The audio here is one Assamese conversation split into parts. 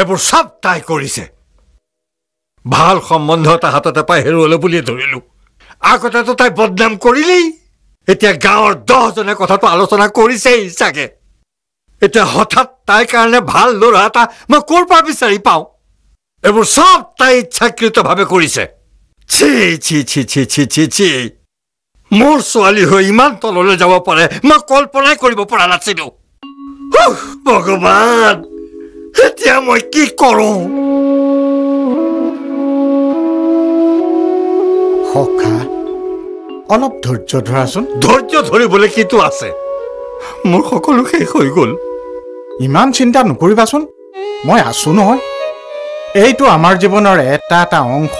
এইবোৰ সব তাই কৰিছে ভাল সম্বন্ধ এটা হাততে পাই হেৰুৱালে বুলিয়ে ধৰিলো আগতেতো তাই বদনাম কৰিলেই এতিয়া গাঁৱৰ 10 জনে কথাটো আলোচনা কৰিছেই চাগে এতিয়া হঠাৎ তাইৰ কাৰণে ভাল ল'ৰা এটা মই ক'ৰ পৰা বিচাৰি পাওঁ এইবোৰ সব তাই ইচ্ছাকৃতভাৱে কৰিছে ছি ছি ছি ছি ছি ছি ছি মোৰ ছোৱালী হৈ ইমান তললৈ যাব পাৰে মই কল্পনাই কৰিব পৰা নাছিলো ভগৱান এতিয়া মই কি কৰোঁ সখা অলপ ধৈৰ্য ধৰাচোন ধৈৰ্য ধৰিবলৈ কিটো আছে মোৰ সকলো শেষ হৈ গ'ল ইমান চিন্তা নকৰিবাচোন মই আছো নহয় এইটো আমাৰ জীৱনৰ এটা এটা অংশ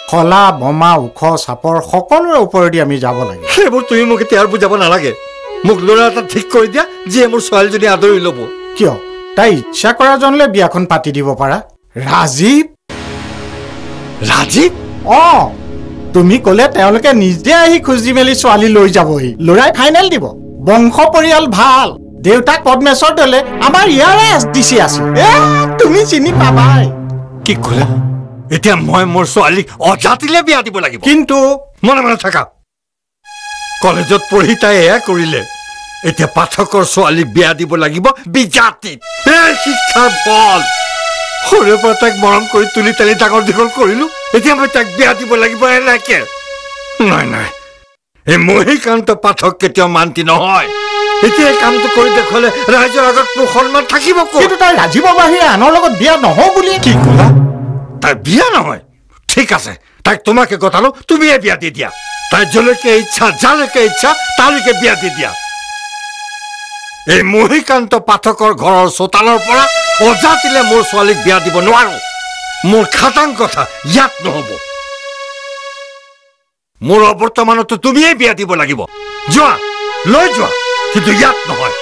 খলা বমা উখ চাপৰ সকলোৰে ওপৰেদি আমি যাব লাগে সেইবোৰ তুমি মোক এতিয়া আৰু বুজাব নালাগে মোক ল'ৰা এটা ঠিক কৰি দিয়া যিয়ে মোৰ ছোৱালীজনী আদৰি ল'ব কিয় তাই ইচ্ছা কৰা জনলে বিয়াখন পাতি দিব পাৰা ৰাজীৱ ৰাজীৱ তুমি ক'লে তেওঁলোকে নিজে আহি খুজি মেলি ছোৱালী লৈ যাবহি ল'ৰাই ফাইনেল দিব বংশ পৰিয়াল ভাল দেউতাক পদ্মেশ্বৰ দলে আমাৰ ইয়াৰে এছডিচি আছে তুমি চিনি পাবাই কি ক'লা এতিয়া মই মোৰ ছোৱালীক অজাতিলে বিয়া দিব লাগিব কিন্তু মনে মনে থাকা কলেজত পঢ়ি তাই এয়া কৰিলে এতিয়া পাঠকৰ ছোৱালীক বিয়া দিব লাগিব বিজাতিত এই শিক্ষাৰ ফল সৰুৰে পৰা তাইক মৰম কৰি তুলি তালি ডাঙৰ দীঘল কৰিলো এতিয়া মই তাইক বিয়া দিব লাগিব এনেকে নাই নাই এই মহিকান্ত পাঠক কেতিয়াও মান্তি নহয় এতিয়া এই কামটো কৰি দেখুৱালে ৰাইজৰ আগত মোৰ সন্মান থাকিব কিন্তু তাই ৰাজীৱৰ বাহিৰে আনৰ লগত বিয়া নহওঁ বুলি কি ক'লা তাই বিয়া নহয় ঠিক আছে তাইক তোমাকে গতালো তুমিয়ে বিয়া দি দিয়া তাই যলৈকে ইচ্ছা যালৈকে ইচ্ছা তালৈকে বিয়া দি দিয়া এই মহিকান্ত পাঠকৰ ঘৰৰ চোতালৰ পৰা অজাতিলে মোৰ ছোৱালীক বিয়া দিব নোৱাৰো মোৰ খাটাং কথা ইয়াত নহ'ব মোৰ অৱৰ্তমানতো তুমিয়ে বিয়া দিব লাগিব যোৱা লৈ যোৱা কিন্তু ইয়াত নহয়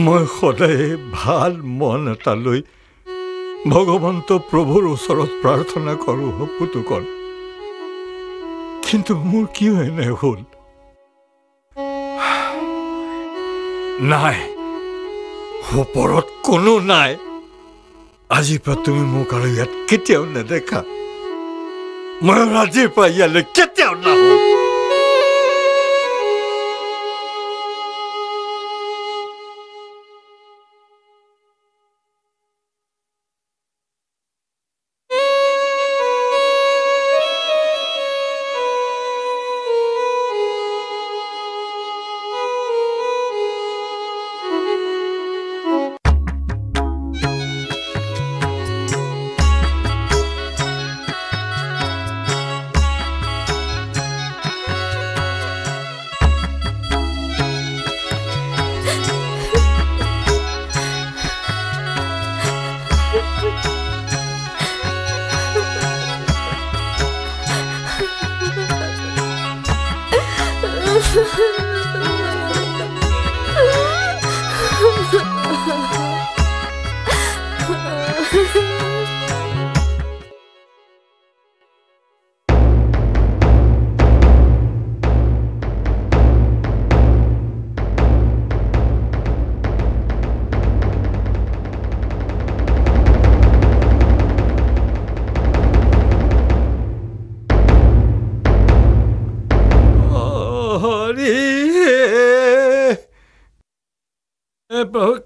মই সদায় ভাল মন এটা লৈ ভগৱন্ত প্ৰভুৰ ওচৰত প্ৰাৰ্থনা কৰোঁ পুতুকন কিন্তু মোৰ কিয় এনে হ'ল নাই ওপৰত কোনো নাই আজিৰ পৰা তুমি মোক আৰু ইয়াত কেতিয়াও নেদেখা মই আজিৰ পৰা ইয়ালৈ কেতিয়াও নাহোঁ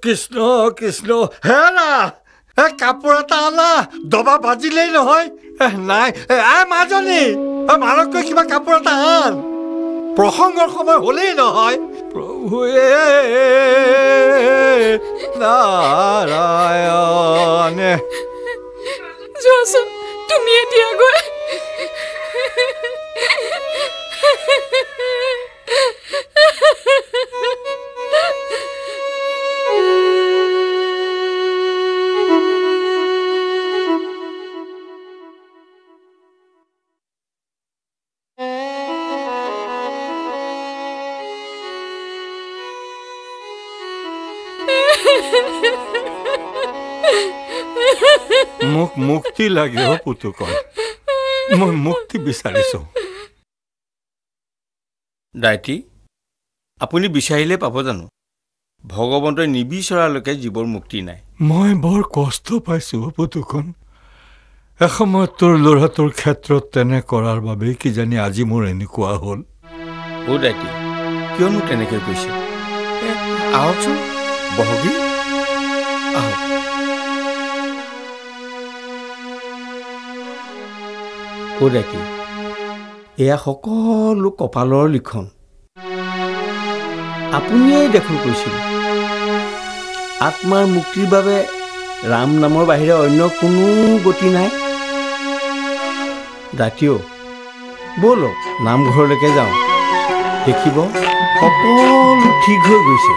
কৃষ্ণ কৃষ্ণ হেৰা কাপোৰ এটা আনা দবা বাজিলেই নহয় নাই মাজনী মানতকৈ কিবা কাপোৰ এটা আন প্ৰসংগৰ সময় হলেই নহয় প্ৰভুৱে নাৰায়ণ যোৱাচোন তুমি এতিয়া গৈ মোক মুক্তি লাগে পুতুকল মই মুক্তি বিচাৰিছো দাইটি আপুনি বিচাৰিলে পাব জানো ভগৱন্তই নিবিচৰালৈকে জীৱৰ মুক্তি নাই মই বৰ কষ্ট পাইছো পুতুকন এসময়ত তোৰ ল'ৰাটোৰ ক্ষেত্ৰত তেনে কৰাৰ বাবে কিজানি আজি মোৰ এনেকুৱা হ'ল দাইটি কিয়নো তেনেকৈ কৈছে আহকচোন বহগি আহক দাইটি এয়া সকলো কপালৰ লিখন আপুনিয়েই দেখোন কৈছিল আত্মাৰ মুক্তিৰ বাবে ৰাম নামৰ বাহিৰে অন্য কোনো গতি নাই দাইটিও ব'লক নামঘৰলৈকে যাওঁ দেখিব সকলো ঠিক হৈ গৈছে